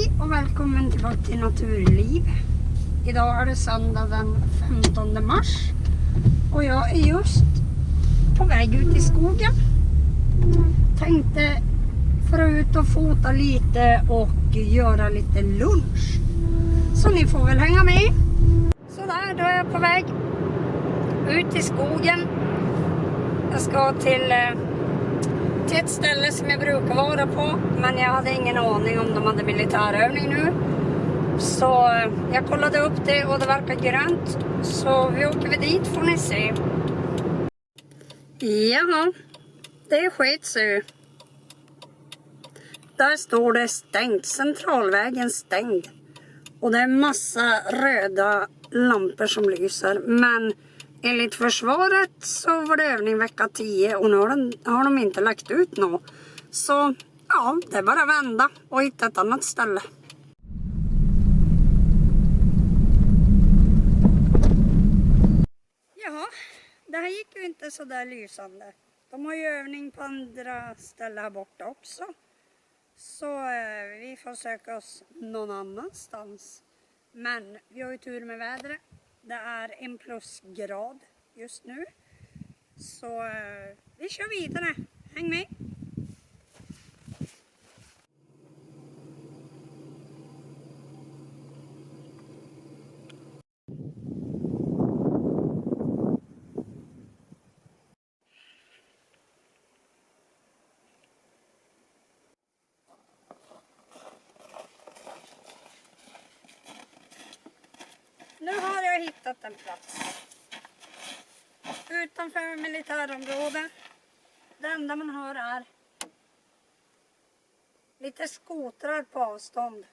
Hej och välkommen tillbaka till Naturliv. Idag är det söndag den 15 mars och jag är just på väg ut i skogen. Tänkte få ut och fota lite och göra lite lunch. Så ni får väl hänga med. Så där, då är jag på väg ut i skogen. Jag ska till ett ställe som jag brukar vara på, men jag hade ingen aning om de hade militärövning nu. Så jag kollade upp det och det verkar grönt. Så vi åker vi dit, får ni se. Jaha, det skets ju. Där står det stängt, centralvägen stängd. Och det är massa röda lampor som lyser. Men enligt försvaret så var det övning vecka 10 och nu har de inte lagt ut något. Så ja, det är bara att vända och hitta ett annat ställe. Ja, det här gick ju inte så där lysande. De har ju övning på andra ställen här borta också. Så vi får söka oss någon annanstans. Men vi har ju tur med vädret. Det är 1 plusgrad just nu. Så vi kör vidare. Häng med! Nu har jag hittat en plats. Utanför militärområdet. Det enda man hör är lite skotrar på avstånd.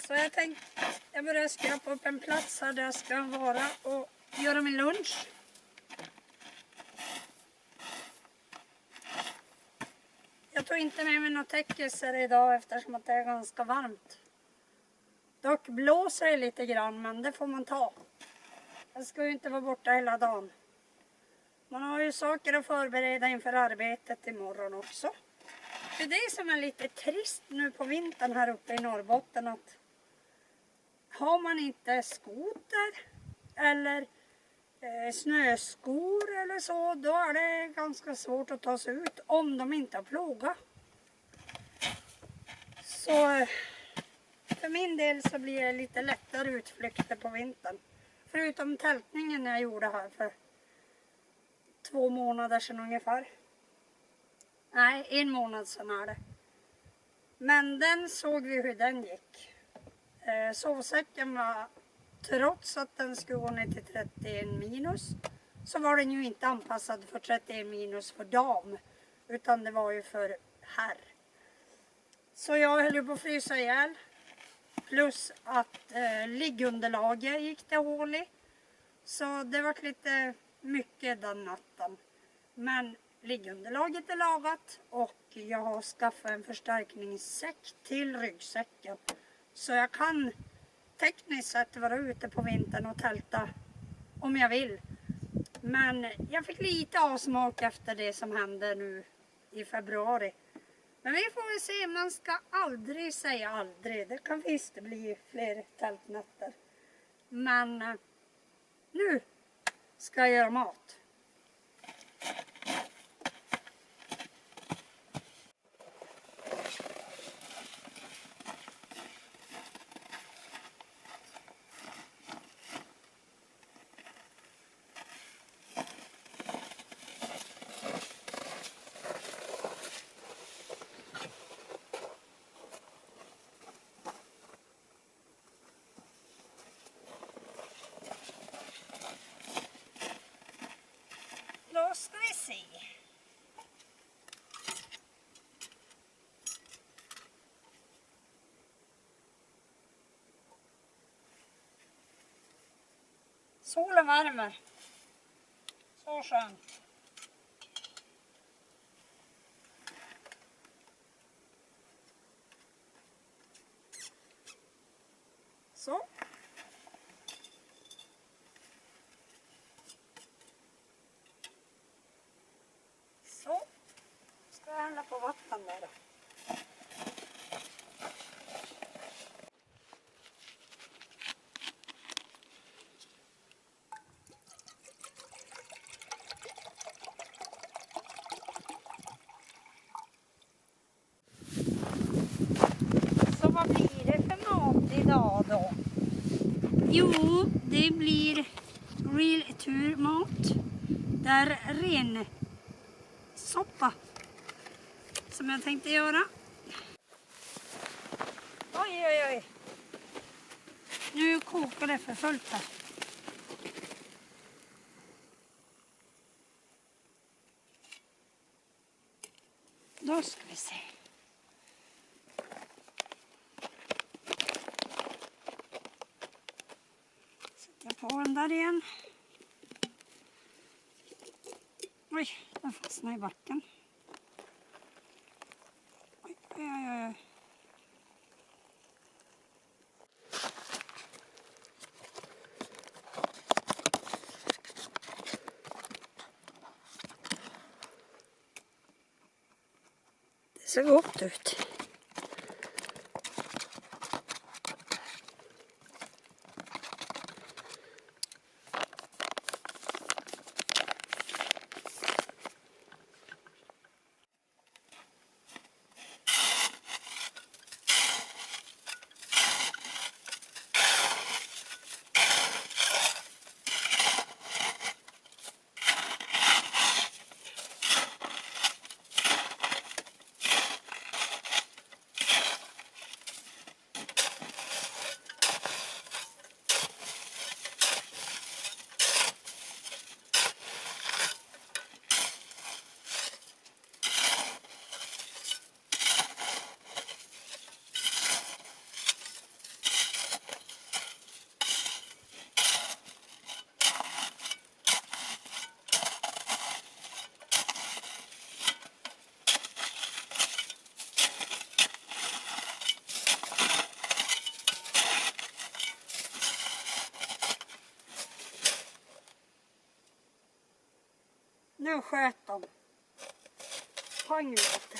Så jag tänkte jag börjar skrapa upp en plats här där jag ska vara och göra min lunch. Jag tog inte med mig några täckelser idag eftersom att det är ganska varmt. Dock blåser det lite grann, men det får man ta. Jag ska ju inte vara borta hela dagen. Man har ju saker att förbereda inför arbetet imorgon också. Det är det som är lite trist nu på vintern här uppe i Norrbotten. Att har man inte skoter eller snöskor eller så, då är det ganska svårt att ta sig ut om de inte har plogat. Så för min del så blir det lite lättare utflykter på vintern. Förutom tältningen jag gjorde här för 2 månader sedan ungefär. Nej, 1 månad sedan är det. Men den såg vi hur den gick. Sovsäcken var, trots att den skulle gå ner till 31 minus, så var den ju inte anpassad för 31 minus för dam. Utan det var ju för herr. Så jag höll ju på att frysa ihjäl. Plus att liggunderlaget gick det hål i. Så det var lite mycket den natten. Men liggunderlaget är lagat och jag har skaffat en förstärkningssäck till ryggsäcken. Så jag kan tekniskt sett vara ute på vintern och tälta om jag vill. Men jag fick lite avsmak efter det som hände nu i februari. Men vi får väl se, man ska aldrig säga aldrig. Det kan visst bli fler tältnätter. Men nu ska jag göra mat. Då ska vi se. Solen värmer. Så skönt. Så. Så. Ska jag hälla på vatten där då. Jo, det blir grillturmat. Det är ren soppa som jag tänkte göra. Oj, oj, oj. Nu kokar det för fullt här. Då ska vi se. Sätter jag på den där igen. Oj, den fastnade i backen. Oj, oj, oj, oj. Det ser gott ut. Nu sköt de. Pang lite.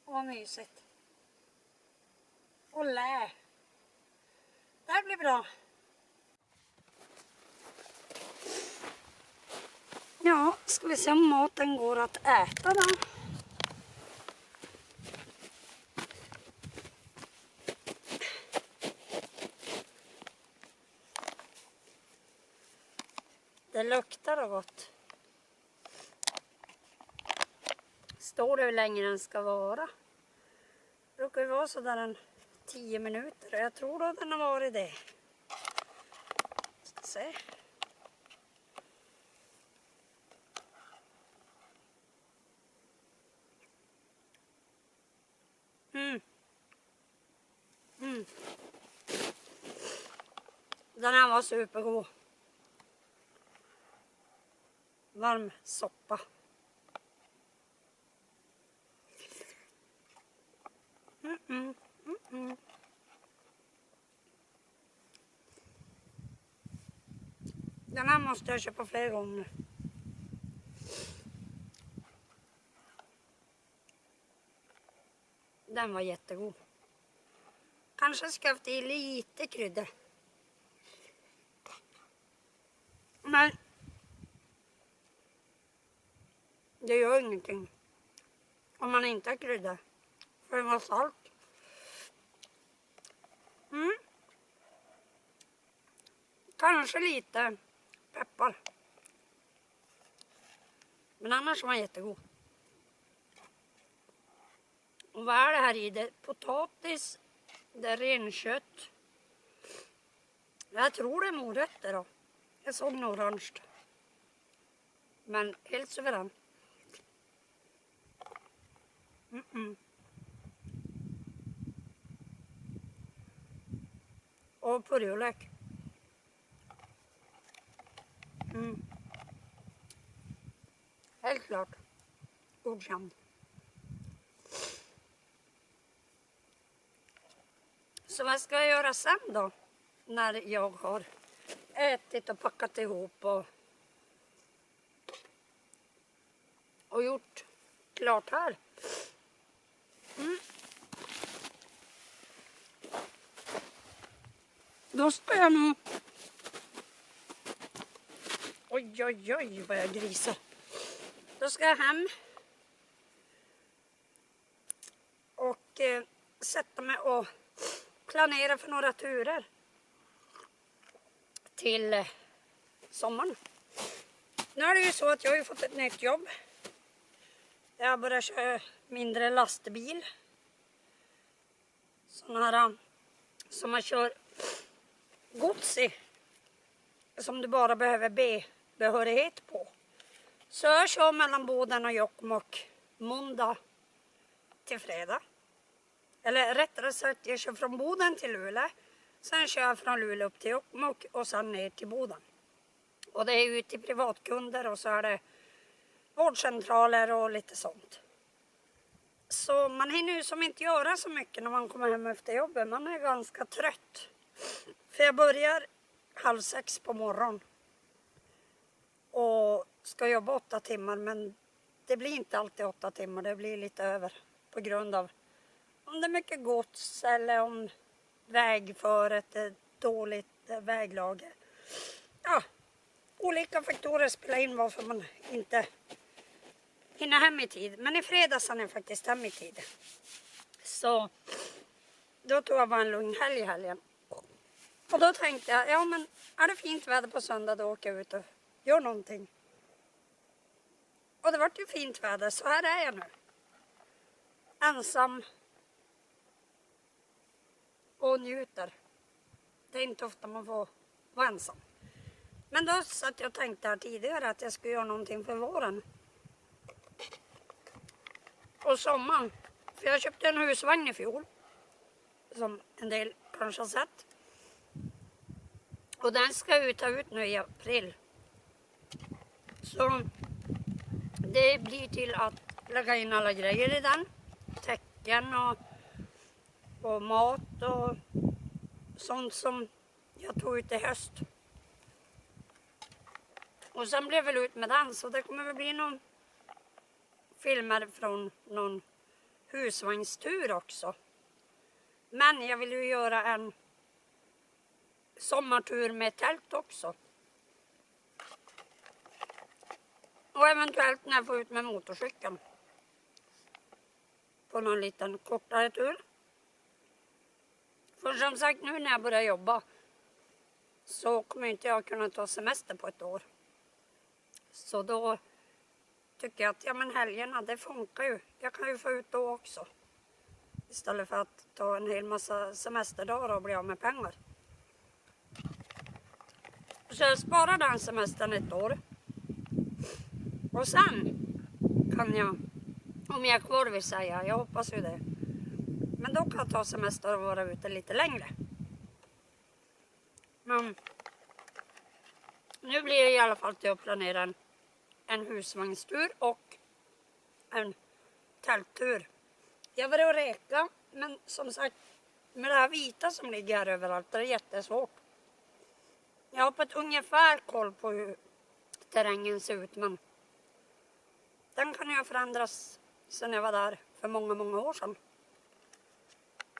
Vad mysigt. Och lä. Det här blir bra. Ja, ska vi se om maten går att äta då. Det luktar gott. Står det hur länge den ska vara? Det brukar ju vara så där en 10 minuter. Jag tror att den har varit det. Ska se. Den här var supergod. Varm soppa. Den här måste jag köpa fler gånger. Den var jättegod. Kanske ska jag haft i lite krydda. Men det gör ingenting om man inte har krydda. För det var salt. Kanske lite peppar. Men annars var den jättegod. Och vad är det här i? Det är potatis, det är renkött. Jag tror det är morötter då. Jag såg något orange. Men helt suverän. Och purjolök. Helt klart. Godkänd. Så vad ska jag göra sen då? När jag har ätit och packat ihop och gjort klart här. Då ska jag nog... Oj, oj, oj vad jag grisar. Då ska jag hem. Och sätta mig och planera för några turer. Till sommaren. Nu är det ju så att jag har fått ett nytt jobb. Jag börjar köra mindre lastbil. Sådana här som man kör gods i. Som du bara behöver B-behörighet på. Så jag kör mellan Boden och Jokkmokk måndag till fredag. Eller rättare sagt, jag kör från Boden till Luleå. Sen kör jag från Luleå upp till Jokkmokk och sen ner till Boden. Och det är ut till privatkunder och så är det vårdcentraler och lite sånt. Så man hinner ju som inte göra så mycket när man kommer hem efter jobbet. Man är ganska trött. För jag börjar 5:30 på morgonen. Och ska jobba 8 timmar, men det blir inte alltid 8 timmar. Det blir lite över på grund av om det är mycket gods eller om vägföret är dåligt väglager. Ja, olika faktorer spelar in varför man inte hinner hem i tid. Men i fredags är jag faktiskt hem i tid. Så då tog jag bara en lugn helg i helgen. Och då tänkte jag, ja men är det fint väder på söndag då åker jag ut och gör någonting. Och det var ju fint väder, så här är jag nu. Ensam. Och njuter. Det är inte ofta man får vara ensam. Men då satt jag och tänkte här tidigare att jag skulle göra någonting för våren. Och sommaren. För jag köpte en husvagn i fjol. Som en del kanske har sett. Och den ska jag ta ut nu i april. Så det blir till att lägga in alla grejer i den. Täcken och mat och sånt som jag tog ut i höst. Och sen blev jag väl ut med den, så det kommer väl bli någon filmer från någon husvagnstur också. Men jag vill ju göra en sommartur med tält också. Och eventuellt när jag får ut med motorcykeln. På någon liten kortare tur. För som sagt, nu när jag börjar jobba så kommer inte jag kunna ta semester på ett år. Så då tycker jag att ja, men helgerna, det funkar ju. Jag kan ju få ut då också. Istället för att ta en hel massa semesterdagar och bli av med pengar. Så jag sparar den semestern ett år. Och sen kan jag, om jag är kvar vill säga, jag hoppas ju det. Men då kan jag ta semester och vara ute lite längre. Men nu blir det i alla fall till att planera en husvagnstur och en tälttur. Jag var och reka, men som sagt, med det här vita som ligger här överallt, det är jättesvårt. Jag har på ett ungefär koll på hur terrängen ser ut, men den kan ju ha förändrats sedan jag var där för många, många år sedan.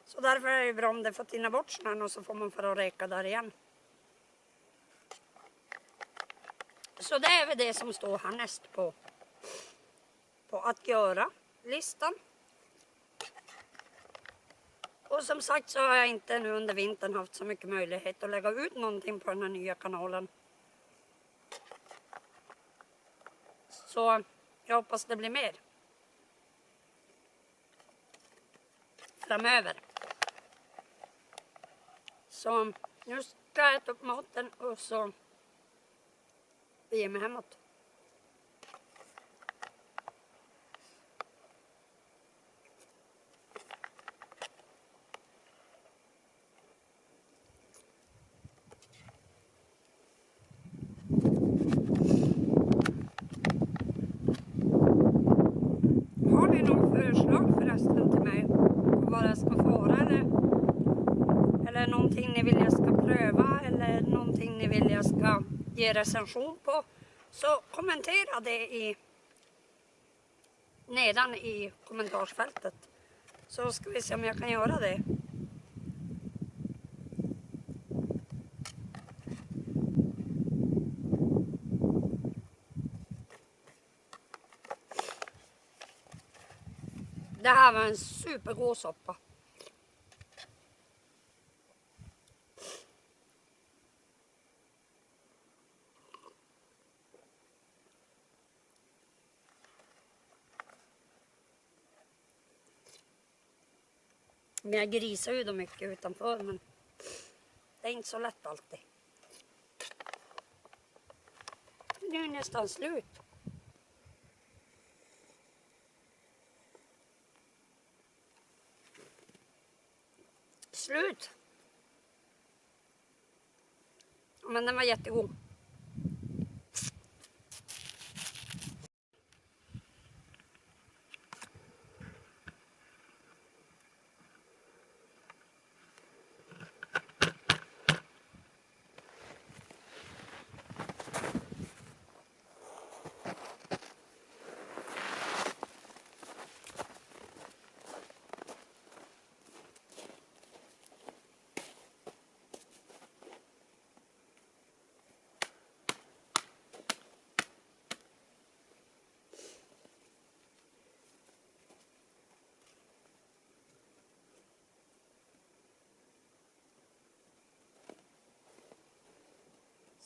Så därför är det bra om det får tina bort snön och så får man för att reka där igen. Så det är väl det som står härnäst på att göra-listan. Och som sagt så har jag inte nu under vintern haft så mycket möjlighet att lägga ut någonting på den här nya kanalen. Så jag hoppas det blir mer framöver. Så nu ska jag äta upp maten och så beger mig hemåt. eller någonting ni vill jag ska pröva eller någonting ni vill jag ska ge recension på, så kommentera det nedan i kommentarsfältet, så ska vi se om jag kan göra det. Det här var en supergod soppa. Men jag grisar ju då mycket utanför, men det är inte så lätt alltid. Det är ju nästan slut. Men den var jättegod.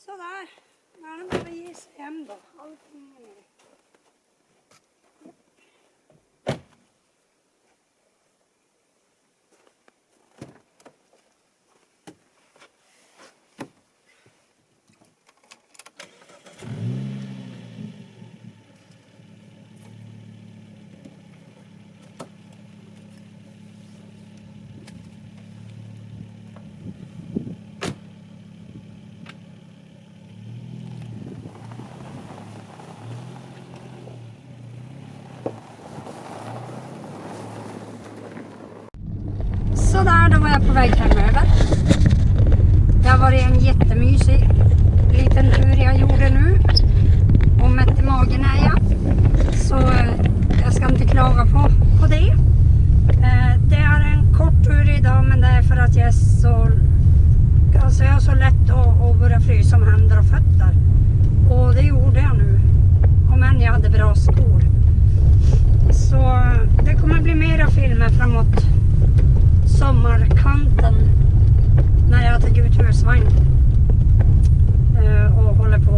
Sådär, nu är det bara att ge sig hem då. Allting är ner. Sådär, då var jag på väg hemöver. Det har varit en jättemysig liten tur jag gjorde nu. Och mätt i magen är jag. Så jag ska inte klaga på det. Det är en kort tur idag, men det är för att jag är så... Alltså jag har så lätt att börja frysa om händer och fötter. Och det gjorde jag nu. Om än jag hade bra skor. Så det kommer bli mera filmer framåt sommarkanten när jag tagit ut husvagn och håller på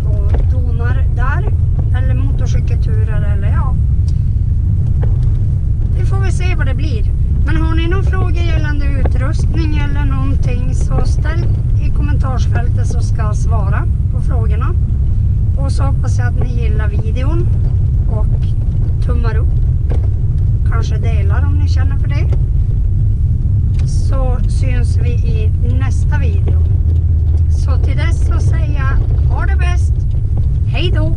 och donar där, eller motorcykelturer, eller ja, det får vi se vad det blir. Men har ni någon fråga gällande utrustning eller någonting, så ställ i kommentarsfältet, så ska jag svara på frågorna. Och så hoppas jag att ni gillar videon och tummar upp, kanske delar om ni känner för det. Så syns vi i nästa video. Så till dess så säger jag ha det bäst. Hej då!